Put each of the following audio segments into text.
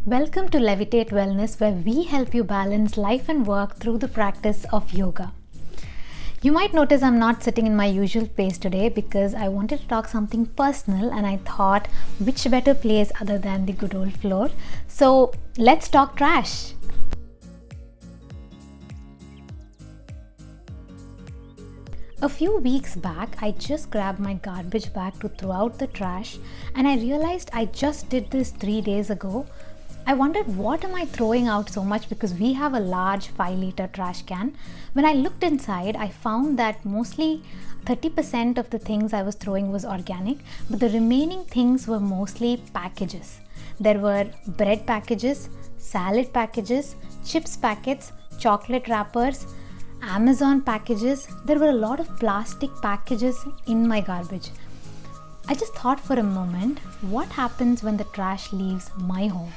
Welcome to Levitate Wellness, where we help you balance life and work through the practice of yoga. You might notice I'm not sitting in my usual place today because I wanted to talk something personal, and I thought which better place other than the good old floor. So let's talk trash. A few weeks back, I just grabbed my garbage bag to throw out the trash, and I realized I just did this 3 days ago. I wondered, what am I throwing out so much, because we have a large 5-liter trash can. When I looked inside, I found that mostly 30% of the things I was throwing was organic, but the remaining things were mostly packages. There were bread packages, salad packages, chips packets, chocolate wrappers, Amazon packages. There were a lot of plastic packages in my garbage. I just thought for a moment, what happens when the trash leaves my home?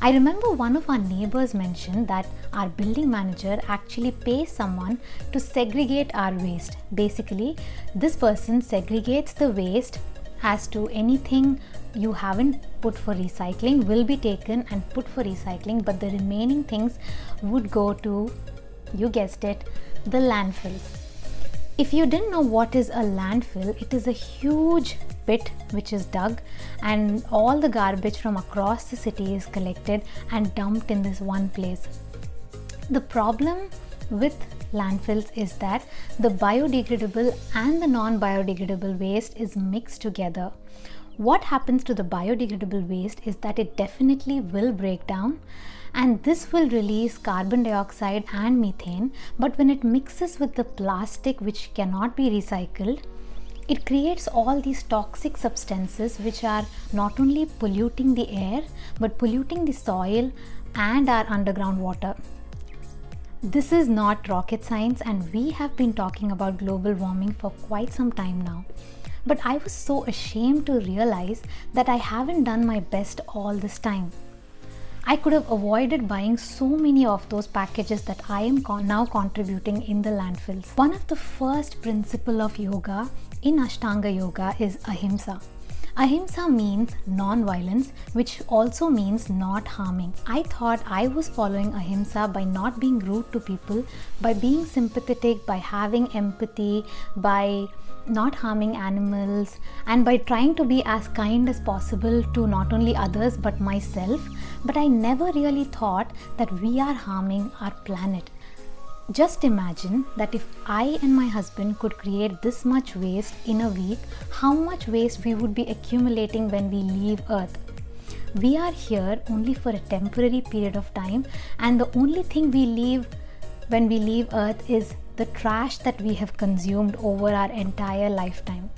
I remember one of our neighbors mentioned that our building manager actually pays someone to segregate our waste. Basically, this person segregates the waste as to anything you haven't put for recycling will be taken and put for recycling, but the remaining things would go to, you guessed it, the landfills. If you didn't know what is a landfill, it is a huge pit which is dug, and all the garbage from across the city is collected and dumped in this one place. The problem with landfills is that the biodegradable and the non-biodegradable waste is mixed together. What happens to the biodegradable waste is that it definitely will break down, and this will release carbon dioxide and methane, but when it mixes with the plastic which cannot be recycled, it creates all these toxic substances which are not only polluting the air but polluting the soil and our underground water. This is not rocket science, and we have been talking about global warming for quite some time now. But I was so ashamed to realize that I haven't done my best all this time. I could have avoided buying so many of those packages that I am now contributing in the landfills. One of the first principles of yoga in Ashtanga Yoga is ahimsa. Ahimsa means non-violence, which also means not harming. I thought I was following ahimsa by not being rude to people, by being sympathetic, by having empathy, by not harming animals, and by trying to be as kind as possible to not only others but myself. But I never really thought that we are harming our planet. Just imagine that if I and my husband could create this much waste in a week, how much waste we would be accumulating when we leave Earth. We are here only for a temporary period of time, and the only thing we leave when we leave Earth is the trash that we have consumed over our entire lifetime.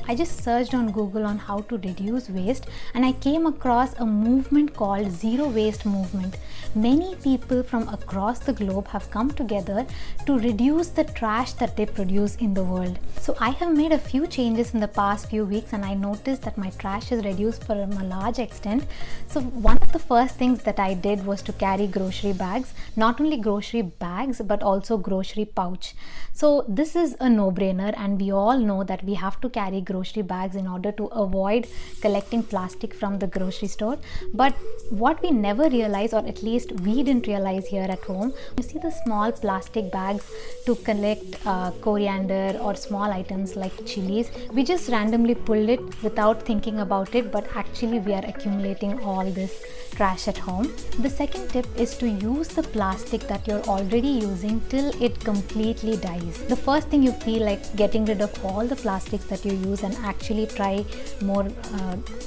I just searched on Google on how to reduce waste, and I came across a movement called Zero Waste Movement. Many people from across the globe have come together to reduce the trash that they produce in the world. So I have made a few changes in the past few weeks, and I noticed that my trash is reduced for a large extent. So one of the first things that I did was to carry grocery bags, not only grocery bags but also grocery pouch. So this is a no-brainer, and we all know that we have to carry grocery bags in order to avoid collecting plastic from the grocery store. But what we never realize, or at least we didn't realize here at home, you see the small plastic bags to collect coriander or small items like chilies. We just randomly pulled it without thinking about it, but actually we are accumulating all this trash at home. The second tip is to use the plastic that you're already using till it completely dies. The first thing you feel like getting rid of all the plastics that you use and actually try more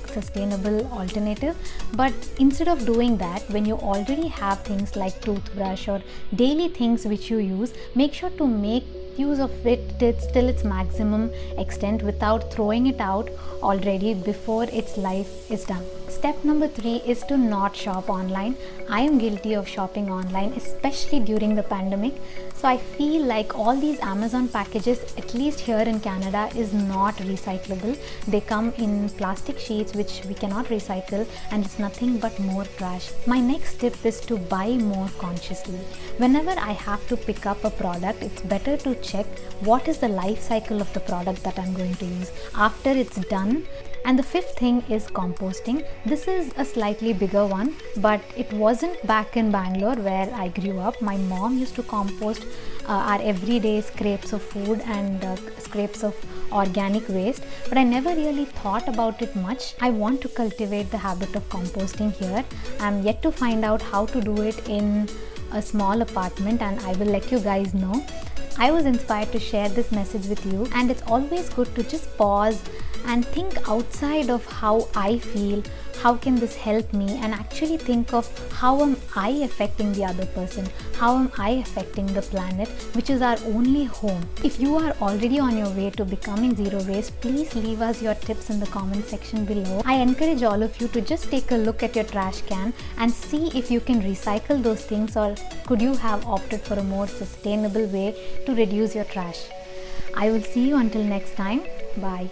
sustainable alternative. But instead of doing that, when you already have things like toothbrush or daily things which you use, make sure to make use of it till its maximum extent without throwing it out already before its life is done. Step number 3 is to not shop online. I am guilty of shopping online, especially during the pandemic. So I feel like all these Amazon packages, at least here in Canada, is not recyclable. They come in plastic sheets which we cannot recycle, and it's nothing but more trash. My next tip is to buy more consciously. Whenever I have to pick up a product, it's better to check what is the life cycle of the product that I'm going to use. After it's done, And the fifth thing is composting. This is a slightly bigger one, but it wasn't back in Bangalore where I grew up. My mom used to compost our everyday scraps of food and scraps of organic waste, but I never really thought about it much. I want to cultivate the habit of composting here. I'm yet to find out how to do it in a small apartment, and I will let you guys know. I was inspired to share this message with you, and it's always good to just pause and think outside of how I feel, how can this help me, and actually think of how am I affecting the other person, how am I affecting the planet, which is our only home. If you are already on your way to becoming zero waste, please leave us your tips in the comment section below. I encourage all of you to just take a look at your trash can and see if you can recycle those things, or could you have opted for a more sustainable way to reduce your trash. I will see you until next time. Bye.